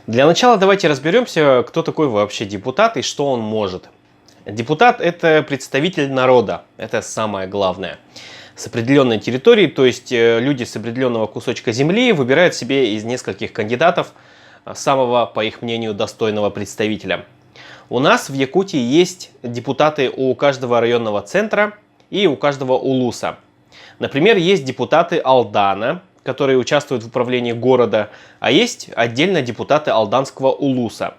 Для начала давайте разберемся, кто такой вообще депутат и что он может. Депутат – это представитель народа, это самое главное. С определенной территории, то есть люди с определенного кусочка земли выбирают себе из нескольких кандидатов самого, по их мнению, достойного представителя. У нас в Якутии есть депутаты у каждого районного центра и у каждого улуса. Например, есть депутаты Алдана, которые участвуют в управлении города, а есть отдельно депутаты Алданского улуса,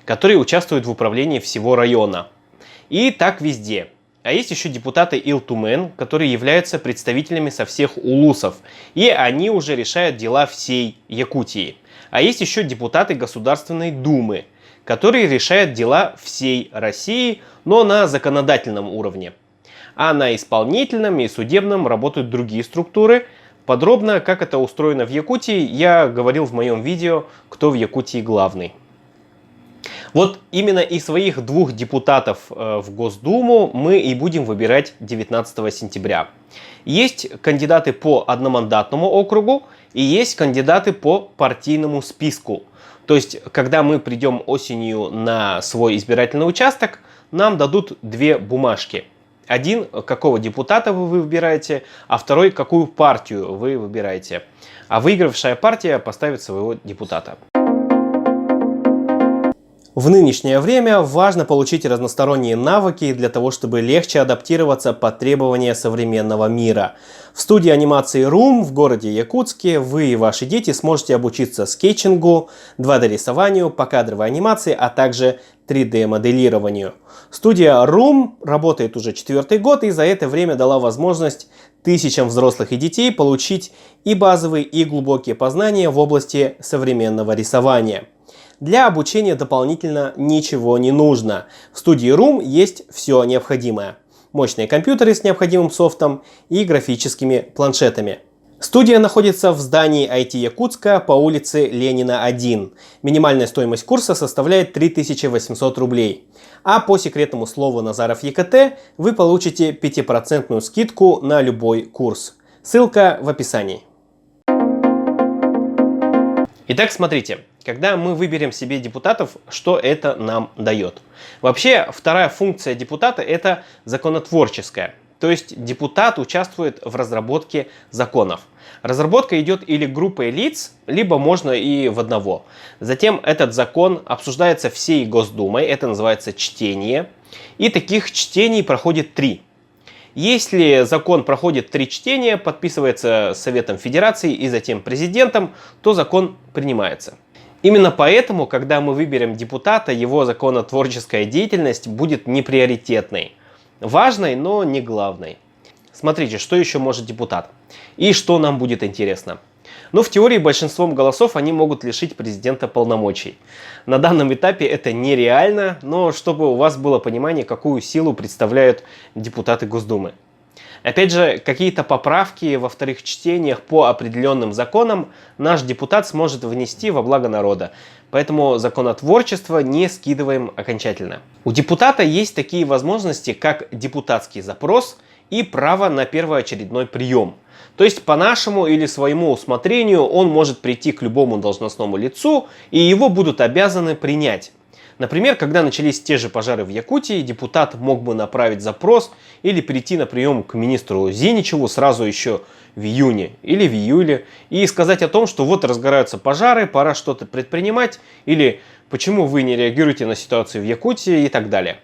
которые участвуют в управлении всего района. И так везде. А есть еще депутаты Илтумен, которые являются представителями со всех улусов, и они уже решают дела всей Якутии. А есть еще депутаты Государственной Думы, которые решают дела всей России, но на законодательном уровне. А на исполнительном и судебном работают другие структуры. Подробно, как это устроено в Якутии, я говорил в моем видео «Кто в Якутии главный?». Вот именно из своих двух депутатов в Госдуму мы и будем выбирать 19 сентября. Есть кандидаты по одномандатному округу и есть кандидаты по партийному списку. То есть, когда мы придем осенью на свой избирательный участок, нам дадут две бумажки. Один, какого депутата вы выбираете, а второй, какую партию вы выбираете. А выигравшая партия поставит своего депутата. В нынешнее время важно получить разносторонние навыки для того, чтобы легче адаптироваться под требования современного мира. В студии анимации Room в городе Якутске вы и ваши дети сможете обучиться скетчингу, 2D-рисованию, покадровой анимации, а также 3D-моделированию. Студия Room работает уже 4-й год и за это время дала возможность тысячам взрослых и детей получить и базовые, и глубокие познания в области современного рисования. Для обучения дополнительно ничего не нужно. В студии Room есть все необходимое. Мощные компьютеры с необходимым софтом и графическими планшетами. Студия находится в здании IT Якутска по улице Ленина 1. Минимальная стоимость курса составляет 3800 рублей. А по секретному слову Назаров ЕКТ вы получите 5% скидку на любой курс. Ссылка в описании. Итак, смотрите, когда мы выберем себе депутатов, что это нам дает? Вообще, вторая функция депутата – это законотворческая. То есть депутат участвует в разработке законов. Разработка идет или группой лиц, либо можно и в одного. Затем этот закон обсуждается всей Госдумой, это называется чтение. И таких чтений проходит 3. Если закон проходит 3 чтения, подписывается Советом Федерации и затем президентом, то закон принимается. Именно поэтому, когда мы выберем депутата, его законотворческая деятельность будет не приоритетной. Важной, но не главной. Смотрите, что еще может депутат. И что нам будет интересно. Но в теории большинством голосов они могут лишить президента полномочий. На данном этапе это нереально, но чтобы у вас было понимание, какую силу представляют депутаты Госдумы. Опять же, какие-то поправки во вторых чтениях по определенным законам наш депутат сможет внести во благо народа. Поэтому законотворчество не скидываем окончательно. У депутата есть такие возможности, как депутатский запрос и право на первоочередной прием. То есть по нашему или своему усмотрению он может прийти к любому должностному лицу и его будут обязаны принять. Например, когда начались те же пожары в Якутии, депутат мог бы направить запрос или прийти на прием к министру Зиничеву сразу еще в июне или в июле и сказать о том, что вот разгораются пожары, пора что-то предпринимать, или почему вы не реагируете на ситуацию в Якутии и так далее.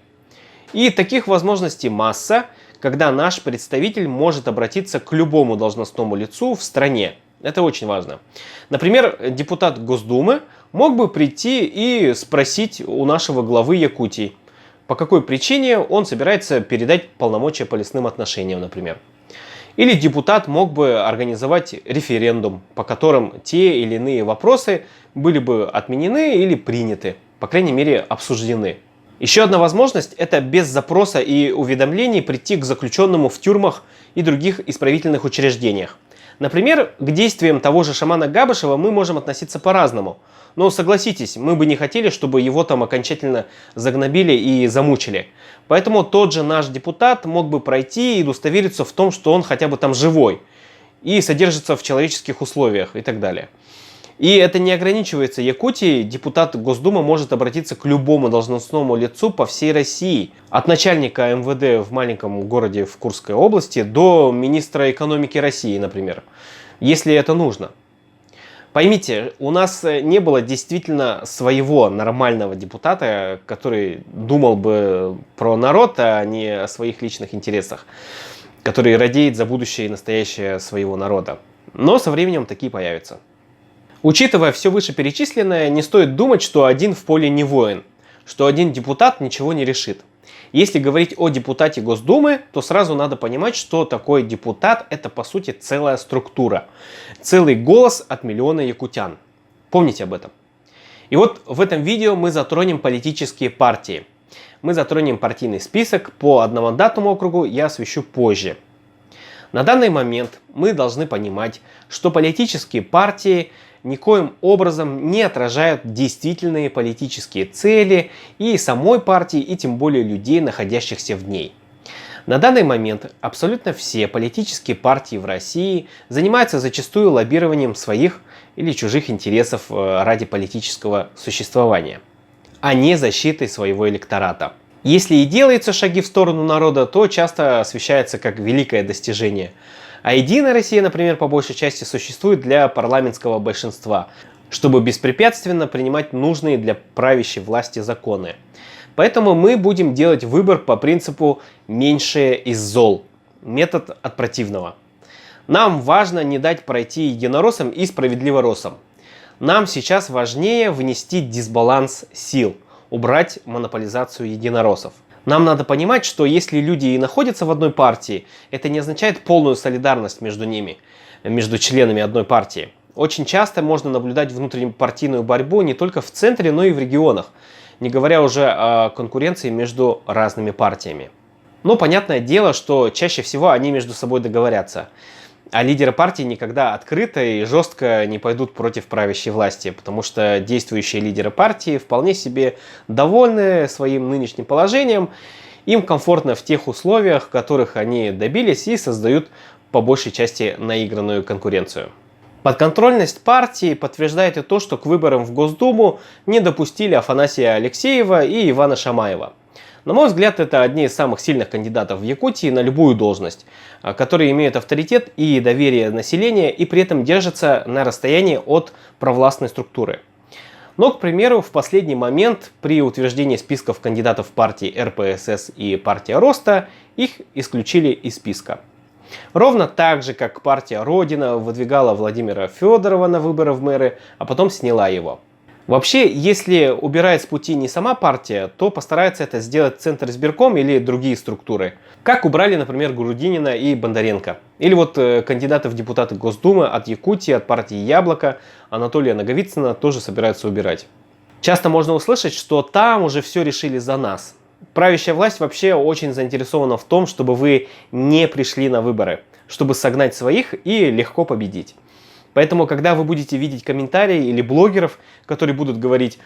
И таких возможностей масса, когда наш представитель может обратиться к любому должностному лицу в стране. Это очень важно. Например, депутат Госдумы мог бы прийти и спросить у нашего главы Якутии, по какой причине он собирается передать полномочия по лесным отношениям, например. Или депутат мог бы организовать референдум, по которым те или иные вопросы были бы отменены или приняты, по крайней мере обсуждены. Еще одна возможность – это без запроса и уведомлений прийти к заключенному в тюрьмах и других исправительных учреждениях. Например, к действиям того же шамана Габышева мы можем относиться по-разному. Но согласитесь, мы бы не хотели, чтобы его там окончательно загнобили и замучили. Поэтому тот же наш депутат мог бы пройти и удостовериться в том, что он хотя бы там живой и содержится в человеческих условиях и так далее. И это не ограничивается Якутией. Депутат Госдумы может обратиться к любому должностному лицу по всей России. От начальника МВД в маленьком городе в Курской области до министра экономики России, например, если это нужно. Поймите, у нас не было действительно своего нормального депутата, который думал бы про народ, а не о своих личных интересах, который радеет за будущее и настоящее своего народа. Но со временем такие появятся. Учитывая все вышеперечисленное, не стоит думать, что один в поле не воин, что один депутат ничего не решит. Если говорить о депутате Госдумы, то сразу надо понимать, что такое депутат – это по сути целая структура, целый голос от миллиона якутян. Помните об этом. И вот в этом видео мы затронем политические партии. Мы затронем партийный список, по одномандатному округу я освещу позже. На данный момент мы должны понимать, что политические партии никоим образом не отражают действительные политические цели и самой партии, и тем более людей, находящихся в ней. На данный момент абсолютно все политические партии в России занимаются зачастую лоббированием своих или чужих интересов ради политического существования, а не защитой своего электората. Если и делаются шаги в сторону народа, то часто освещается как великое достижение. А Единая Россия, например, по большей части существует для парламентского большинства, чтобы беспрепятственно принимать нужные для правящей власти законы. Поэтому мы будем делать выбор по принципу «меньшее из зол», метод от противного. Нам важно не дать пройти единороссам и справедливороссам. Нам сейчас важнее внести дисбаланс сил, убрать монополизацию единороссов. Нам надо понимать, что если люди и находятся в одной партии, это не означает полную солидарность между ними, между членами одной партии. Очень часто можно наблюдать внутрипартийную борьбу не только в центре, но и в регионах, не говоря уже о конкуренции между разными партиями. Но понятное дело, что чаще всего они между собой договорятся. А лидеры партии никогда открыто и жестко не пойдут против правящей власти, потому что действующие лидеры партии вполне себе довольны своим нынешним положением, им комфортно в тех условиях, в которых они добились, и создают по большей части наигранную конкуренцию. Подконтрольность партии подтверждает и то, что к выборам в Госдуму не допустили Афанасия Алексеева и Ивана Шамаева. На мой взгляд, это одни из самых сильных кандидатов в Якутии на любую должность, которые имеют авторитет и доверие населения и при этом держатся на расстоянии от провластной структуры. Но, к примеру, в последний момент при утверждении списков кандидатов партии РПСС и партия Роста их исключили из списка. Ровно так же, как партия Родина выдвигала Владимира Федорова на выборы в мэры, а потом сняла его. Вообще, если убирает с пути не сама партия, то постарается это сделать Центр избирком или другие структуры. Как убрали, например, Грудинина и Бондаренко. Или вот кандидаты в депутаты Госдумы от Якутии, от партии Яблоко, Анатолия Наговицына тоже собираются убирать. Часто можно услышать, что там уже все решили за нас. Правящая власть вообще очень заинтересована в том, чтобы вы не пришли на выборы, чтобы согнать своих и легко победить. Поэтому, когда вы будете видеть комментарии или блогеров, которые будут говорить,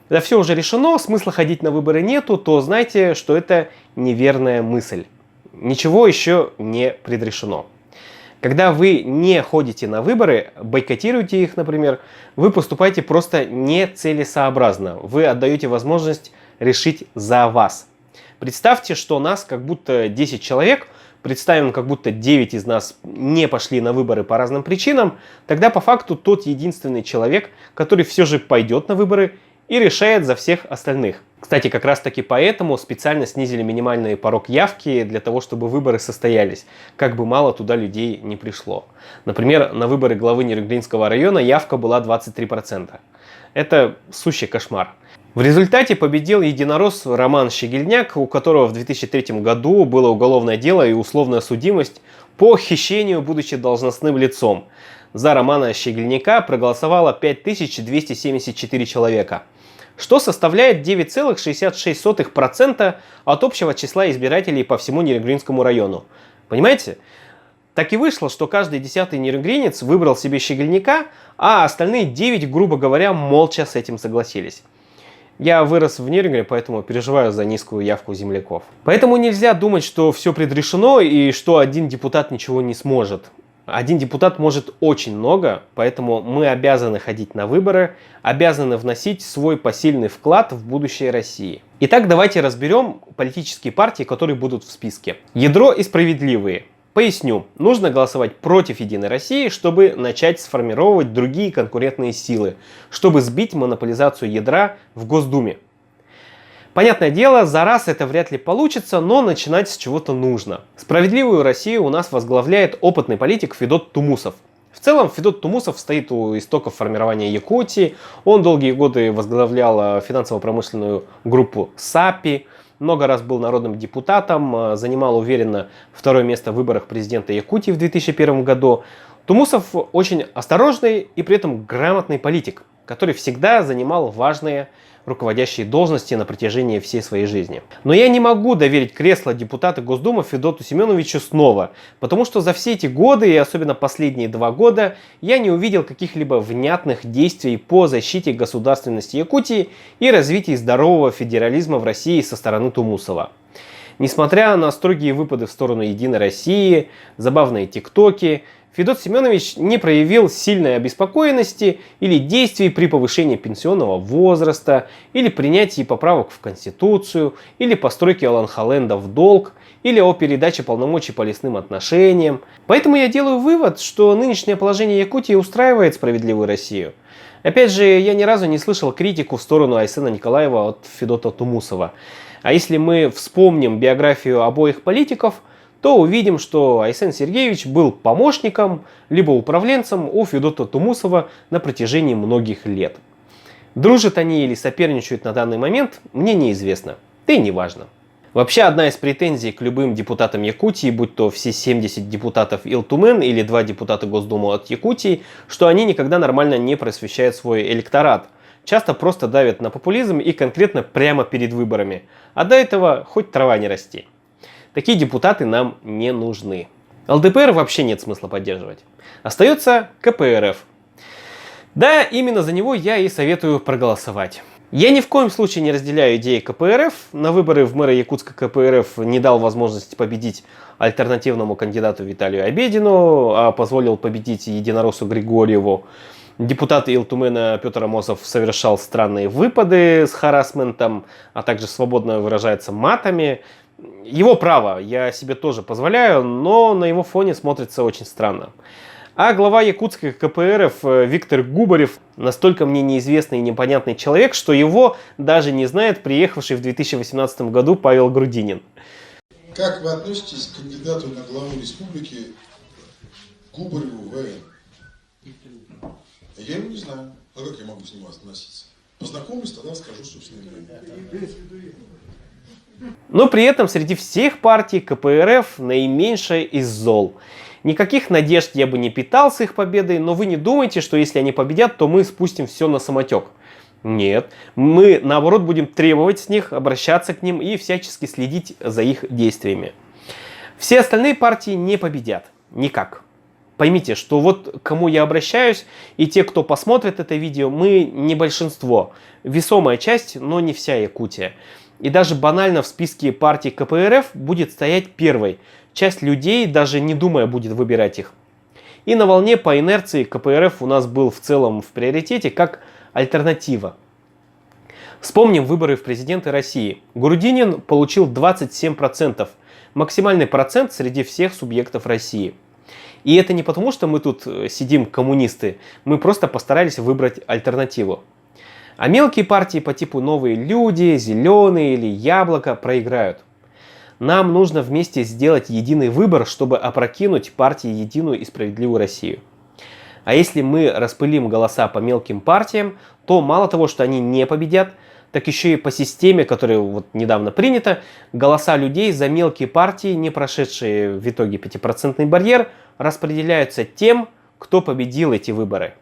да все уже решено, смысла ходить на выборы нету, то знайте, что это неверная мысль. Ничего еще не предрешено. Когда вы не ходите на выборы, бойкотируете их, например, вы поступаете просто нецелесообразно. Вы отдаете возможность решить за вас. Представьте, что нас как будто 10 человек, представим, как будто 9 из нас не пошли на выборы по разным причинам, тогда по факту тот единственный человек, который все же пойдет на выборы и решает за всех остальных. Кстати, как раз таки поэтому специально снизили минимальный порог явки для того, чтобы выборы состоялись, как бы мало туда людей не пришло. Например, на выборы главы Нерюнгринского района явка была 23%. Это сущий кошмар. В результате победил единорос Роман Щегельняк, у которого в 2003 году было уголовное дело и условная судимость по хищению, будучи должностным лицом. За Романа Щегельняка проголосовало 5274 человека, что составляет 9,66% от общего числа избирателей по всему Нерюнгринскому району. Понимаете? Так и вышло, что каждый 10-й нерюнгринец выбрал себе Щегельняка, а остальные 9, грубо говоря, молча с этим согласились. Я вырос в Нерюнгре, поэтому переживаю за низкую явку земляков. Поэтому нельзя думать, что все предрешено и что один депутат ничего не сможет. Один депутат может очень много, поэтому мы обязаны ходить на выборы, обязаны вносить свой посильный вклад в будущее России. Итак, давайте разберем политические партии, которые будут в списке. Ядро и справедливые. Поясню, нужно голосовать против Единой России, чтобы начать сформировать другие конкурентные силы, чтобы сбить монополизацию ядра в Госдуме. Понятное дело, за раз это вряд ли получится, но начинать с чего-то нужно. Справедливую Россию у нас возглавляет опытный политик Федот Тумусов. В целом, Федот Тумусов стоит у истоков формирования Якутии. Он долгие годы возглавлял финансово-промышленную группу САПИ, много раз был народным депутатом, занимал уверенно второе место в выборах президента Якутии в 2001 году. Тумусов очень осторожный и при этом грамотный политик, который всегда занимал важные руководящие должности на протяжении всей своей жизни. Но я не могу доверить кресло депутата Госдумы Федоту Семеновичу снова, потому что за все эти годы, и особенно последние 2 года, я не увидел каких-либо внятных действий по защите государственности Якутии и развитию здорового федерализма в России со стороны Тумусова. Несмотря на строгие выпады в сторону Единой России, забавные тиктоки, Федот Семенович не проявил сильной обеспокоенности или действий при повышении пенсионного возраста, или принятии поправок в Конституцию, или постройке Алан-Холленда в долг, или о передаче полномочий по лесным отношениям. Поэтому я делаю вывод, что нынешнее положение Якутии устраивает справедливую Россию. Опять же, я ни разу не слышал критику в сторону Айсена Николаева от Федота Тумусова. А если мы вспомним биографию обоих политиков, то увидим, что Айсен Сергеевич был помощником, либо управленцем у Федота Тумусова на протяжении многих лет. Дружат они или соперничают на данный момент, мне неизвестно, да и не важно. Вообще, одна из претензий к любым депутатам Якутии, будь то все 70 депутатов Илтумен или 2 депутата Госдумы от Якутии, что они никогда нормально не просвещают свой электорат. Часто просто давят на популизм и конкретно прямо перед выборами. А до этого хоть трава не расти. Такие депутаты нам не нужны. ЛДПР вообще нет смысла поддерживать. Остается КПРФ. Да, именно за него я и советую проголосовать. Я ни в коем случае не разделяю идеи КПРФ. На выборы в мэра Якутска КПРФ не дал возможности победить альтернативному кандидату Виталию Обедину, а позволил победить единороссу Григорьеву. Депутат Илтумена Петр Амосов совершал странные выпады с харассментом, а также свободно выражается матами. Его право, я себе тоже позволяю, но на его фоне смотрится очень странно. А глава якутской КПРФ Виктор Губарев настолько мне неизвестный и непонятный человек, что его даже не знает приехавший в 2018 году Павел Грудинин. Как вы относитесь к кандидату на главу республики Губареву ВН? Я его не знаю. А как я могу с ним относиться? Познакомлюсь, тогда скажу, что с ним говорю. Но при этом среди всех партий КПРФ наименьшая из зол. Никаких надежд я бы не питал с их победой, но вы не думайте, что если они победят, то мы спустим все на самотек. Нет, мы наоборот будем требовать с них, обращаться к ним и всячески следить за их действиями. Все остальные партии не победят. Никак. Поймите, что вот к кому я обращаюсь, и те, кто посмотрит это видео, мы не большинство. Весомая часть, но не вся Якутия. И даже банально в списке партий КПРФ будет стоять первой. Часть людей, даже не думая, будет выбирать их. И на волне по инерции КПРФ у нас был в целом в приоритете как альтернатива. Вспомним выборы в президенты России. Грудинин получил 27%. Максимальный процент среди всех субъектов России. И это не потому, что мы тут сидим коммунисты. Мы просто постарались выбрать альтернативу. А мелкие партии по типу «Новые люди», «Зеленые» или «Яблоко» проиграют. Нам нужно вместе сделать единый выбор, чтобы опрокинуть партии «Единую и справедливую Россию». А если мы распылим голоса по мелким партиям, то мало того, что они не победят, так еще и по системе, которая вот недавно принята, голоса людей за мелкие партии, не прошедшие в итоге 5% барьер, распределяются тем, кто победил эти выборы.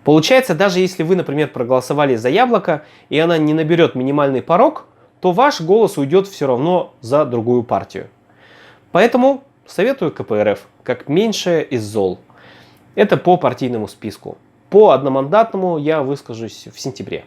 Получается, даже если вы, например, проголосовали за Яблоко, и она не наберет минимальный порог, то ваш голос уйдет все равно за другую партию. Поэтому советую КПРФ как меньшее из зол. Это по партийному списку. По одномандатному я выскажусь в сентябре.